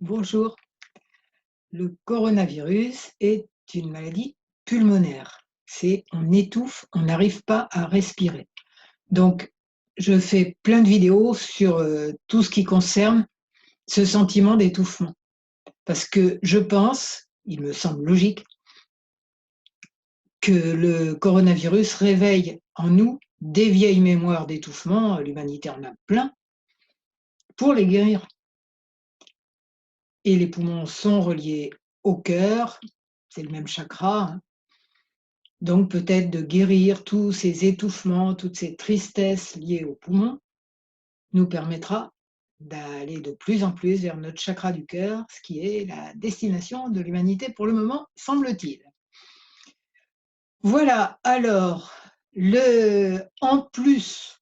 Bonjour. Le coronavirus est une maladie pulmonaire. On étouffe, on n'arrive pas à respirer. Donc, je fais plein de vidéos sur tout ce qui concerne ce sentiment d'étouffement. Parce que je pense, il me semble logique, que le coronavirus réveille en nous des vieilles mémoires d'étouffement, l'humanité en a plein, pour les guérir. Et les poumons sont reliés au cœur, c'est le même chakra, hein. Donc peut-être de guérir tous ces étouffements, toutes ces tristesses liées aux poumons, nous permettra d'aller de plus en plus vers notre chakra du cœur, ce qui est la destination de l'humanité pour le moment, semble-t-il. Voilà, alors, en plus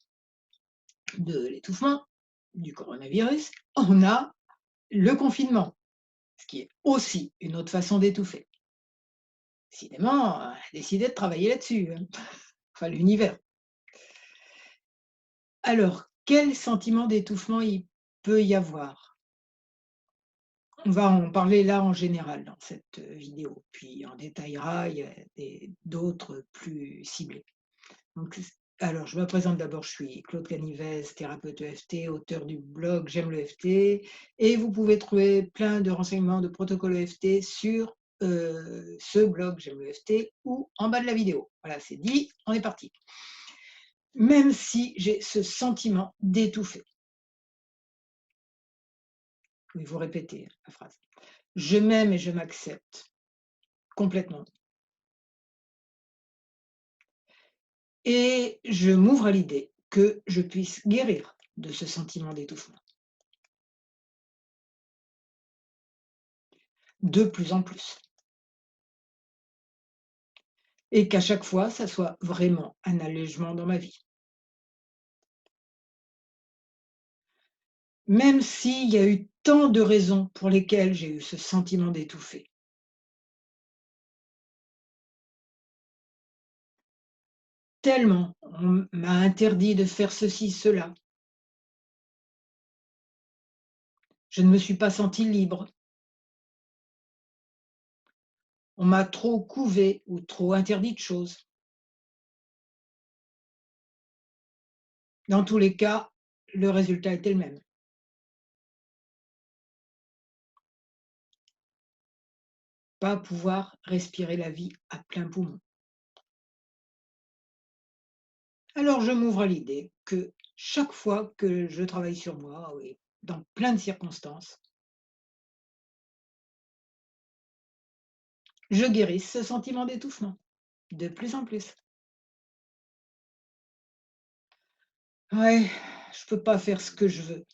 de l'étouffement, du coronavirus, on a le confinement, ce qui est aussi une autre façon d'étouffer. Décidément, on a décidé de travailler là-dessus, hein. Enfin l'univers. Alors, quel sentiment d'étouffement il peut y avoir? On va en parler là en général dans cette vidéo, puis on détaillera, il y a d'autres plus ciblés. Donc, alors je me présente d'abord, je suis Claude Canivez, thérapeute EFT, auteur du blog J'aime le l'EFT, et vous pouvez trouver plein de renseignements, de protocoles EFT sur ce blog J'aime le l'EFT ou en bas de la vidéo. Voilà, c'est dit, on est parti. Même si j'ai ce sentiment d'étouffer. Oui, vous répétez la phrase. Je m'aime et je m'accepte complètement. Et je m'ouvre à l'idée que je puisse guérir de ce sentiment d'étouffement. De plus en plus. Et qu'à chaque fois, ça soit vraiment un allègement dans ma vie. Même s'il y a eu tant de raisons pour lesquelles j'ai eu ce sentiment d'étouffer. Tellement on m'a interdit de faire ceci, cela. Je ne me suis pas sentie libre. On m'a trop couvé ou trop interdit de choses. Dans tous les cas, le résultat était le même. Pas pouvoir respirer la vie à plein poumon. Alors je m'ouvre à l'idée que chaque fois que je travaille sur moi, oui, dans plein de circonstances, je guérisse ce sentiment d'étouffement, de plus en plus. Ouais, je peux pas faire ce que je veux.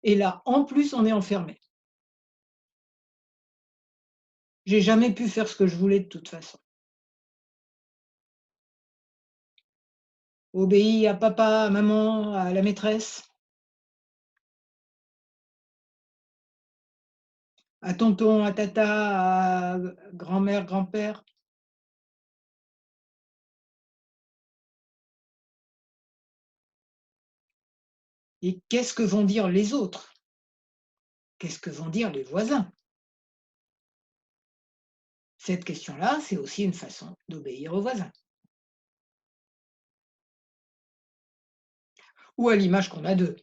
Et là, en plus, on est enfermé. J'ai jamais pu faire ce que je voulais de toute façon. Obéir à papa, à maman, à la maîtresse, à tonton, à tata, à grand-mère, grand-père. Et qu'est-ce que vont dire les autres? Qu'est-ce que vont dire les voisins? Cette question-là, c'est aussi une façon d'obéir aux voisins. Ou à l'image qu'on a d'eux.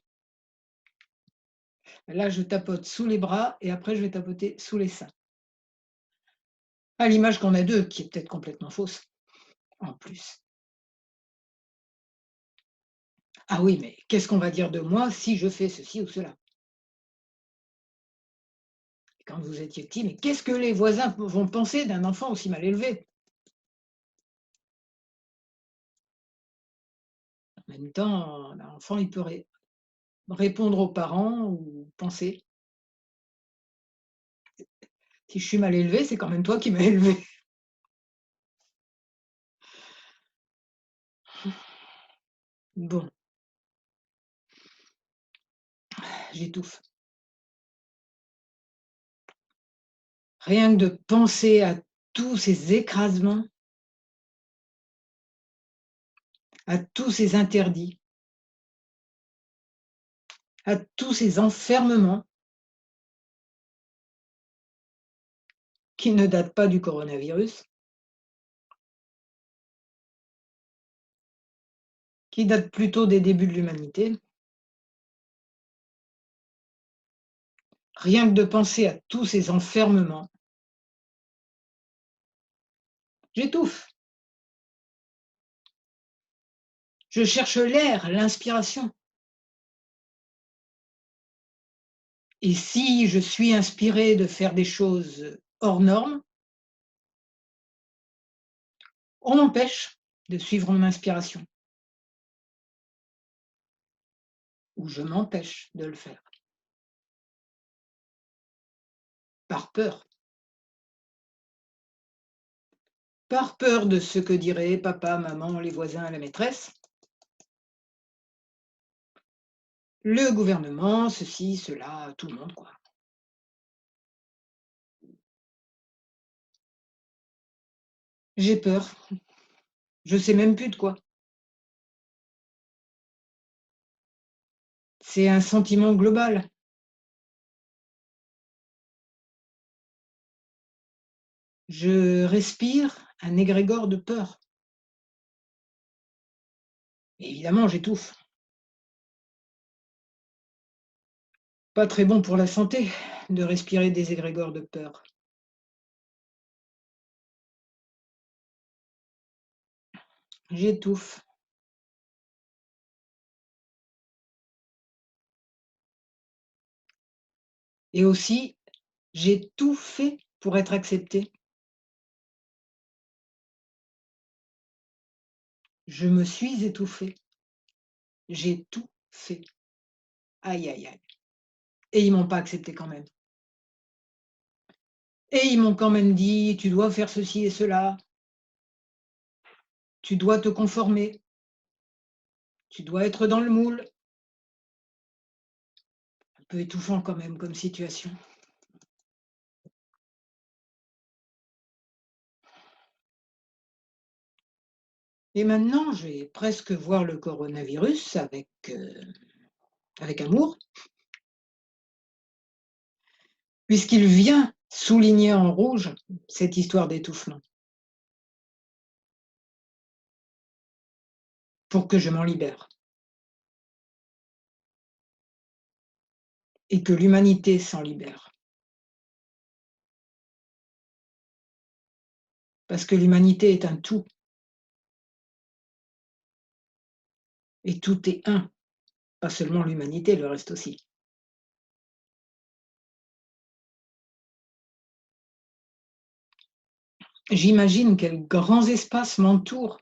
Là, je tapote sous les bras et après je vais tapoter sous les seins. À l'image qu'on a d'eux, qui est peut-être complètement fausse, en plus. Ah oui, mais qu'est-ce qu'on va dire de moi si je fais ceci ou cela? Et quand vous étiez petit, mais qu'est-ce que les voisins vont penser d'un enfant aussi mal élevé? En même temps, l'enfant, il peut répondre aux parents ou penser: «Si je suis mal élevé, c'est quand même toi qui m'as élevé». Bon, j'étouffe. Rien que de penser à tous ces écrasements, à tous ces interdits, à tous ces enfermements, qui ne date pas du coronavirus, qui date plutôt des débuts de l'humanité. Rien que de penser à tous ces enfermements, j'étouffe. Je cherche l'air, l'inspiration. Et si je suis inspirée de faire des choses hors normes, on m'empêche de suivre mon inspiration, ou je m'empêche de le faire, par peur. Par peur de ce que diraient papa, maman, les voisins, la maîtresse, le gouvernement, ceci, cela, tout le monde, quoi. J'ai peur, je sais même plus de quoi. C'est un sentiment global. Je respire un égrégore de peur. Et évidemment, j'étouffe. Pas très bon pour la santé de respirer des égrégores de peur. J'étouffe. Et aussi, j'ai tout fait pour être acceptée. Je me suis étouffée. J'ai tout fait. Aïe, aïe, aïe. Et ils m'ont pas acceptée quand même. Et ils m'ont quand même dit: «Tu dois faire ceci et cela, tu dois te conformer, tu dois être dans le moule». Un peu étouffant quand même comme situation. Et maintenant, je vais presque voir le coronavirus avec amour, puisqu'il vient souligner en rouge cette histoire d'étouffement, pour que je m'en libère et que l'humanité s'en libère. Parce que l'humanité est un tout et tout est un, pas seulement l'humanité, le reste aussi. J'imagine quels grands espaces m'entourent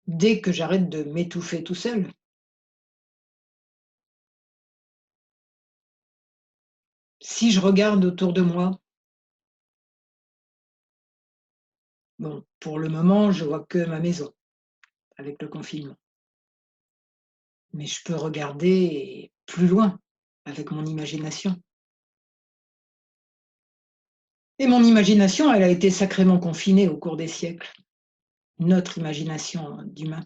dès que j'arrête de m'étouffer tout seul. Si je regarde autour de moi, bon, pour le moment, je vois que ma maison avec le confinement. Mais je peux regarder plus loin avec mon imagination. Et mon imagination, elle a été sacrément confinée au cours des siècles. Notre imagination d'humain.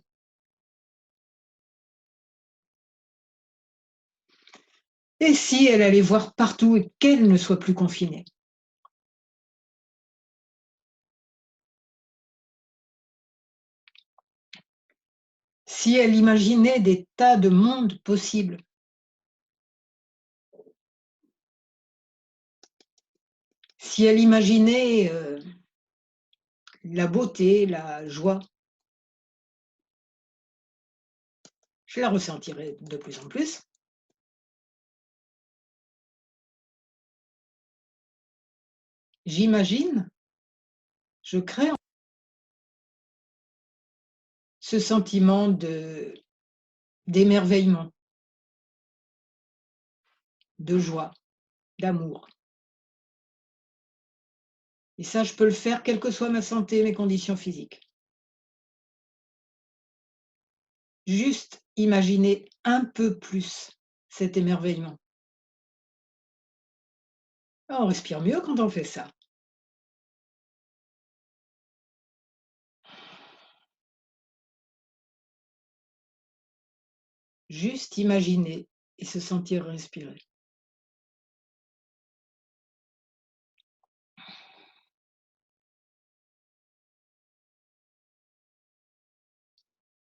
Et si elle allait voir partout et qu'elle ne soit plus confinée? Si elle imaginait des tas de mondes possibles? Si elle imaginait, la beauté, la joie? Je la ressentirais de plus en plus. J'imagine, je crée ce sentiment d'émerveillement, de joie, d'amour. Et ça, je peux le faire quelle que soit ma santé, mes conditions physiques. Juste imaginer un peu plus cet émerveillement. Ah, on respire mieux quand on fait ça. Juste imaginer et se sentir respirer.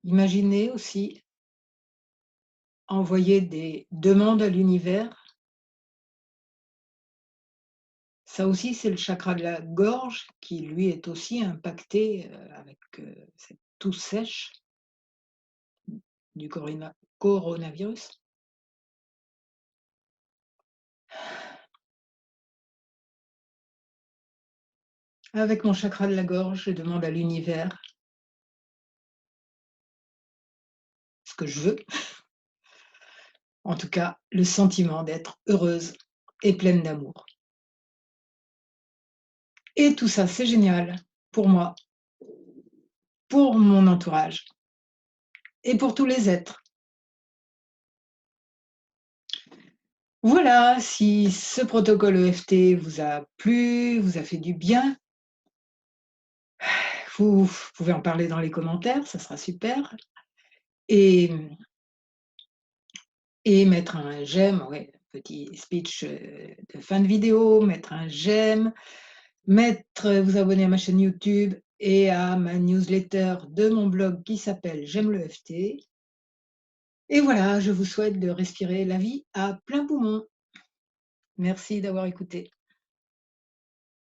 Imaginez aussi envoyer des demandes à l'univers. Ça aussi, c'est le chakra de la gorge qui, lui, est aussi impacté, avec, cette toux sèche du coronavirus. Avec mon chakra de la gorge, je demande à l'univers ce que je veux, en tout cas le sentiment d'être heureuse et pleine d'amour. Et tout ça, c'est génial pour moi, pour mon entourage et pour tous les êtres. Voilà, si ce protocole EFT vous a plu, vous a fait du bien, vous pouvez en parler dans les commentaires, ça sera super. Et mettre un j'aime, ouais, petit speech, de fin de vidéo, mettre un j'aime, vous abonner à ma chaîne YouTube et à ma newsletter de mon blog qui s'appelle J'aime le FT. Et voilà, je vous souhaite de respirer la vie à plein poumon. Merci d'avoir écouté.